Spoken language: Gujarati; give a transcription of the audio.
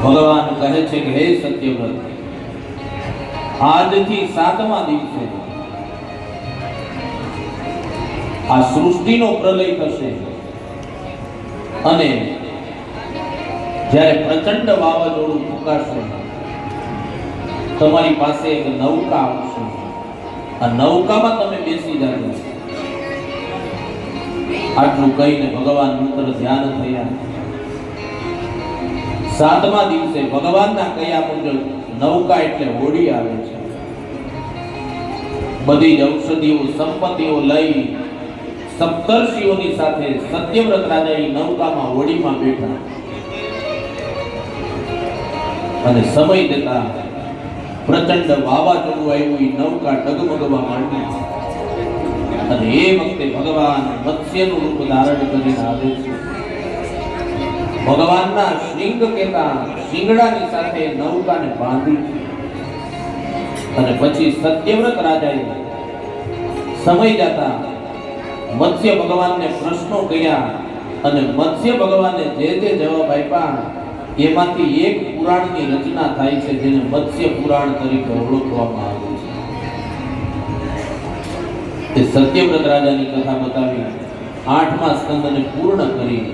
ભગવાન કહે છે કે હે સત્યવ્રત, આજથી 7મા દિવસે આ સૃષ્ટિનો પ્રલય થશે અને જ્યારે પ્રચંડ વાવાઝોડું ફૂંકાશે, તમારી પાસે એક નૌકા આવશે. આ નૌકામાં તમે બેસી જાજો. આટલું કહીને ભગવાન મંત્ર ધ્યાન થયા. 7મા દિવસે ભગવાનના કયા મુજબ નૌકા એટલે હોડી આવે છે. બધી જ ઔષધિઓ સંપત્તિઓ લઈ સપ્તર્ષિઓની સાથે સત્યવ્રત રાજા એ નૌકામાં હોડીમાં બેઠા અને સમય દેતા પ્રચંડ વાવાઝોડું આવ્યું. એ નૌકા ડગમગવા માંડી અને એ વખતે ભગવાન મત્સ્યનું રૂપ ધારણ કરીને આવે છે. ભગવાનના શૃંગ કેતા શિંગડાની સાથે નૌકાને બાંધી અને પછી સત્યવ્રત રાજાએ સમય જતા મત્સ્ય ભગવાનને પ્રશ્નો કર્યા અને મત્સ્ય ભગવાનને જે જવાબ આપ્યા એમાંથી એક પુરાણની રચના થાય છે, જેને મત્સ્ય પુરાણ તરીકે ઓળખવામાં આવે છે. તે સત્યવ્રત રાજાની કથા બતાવી 8મા સ્કંદને પૂર્ણ કરી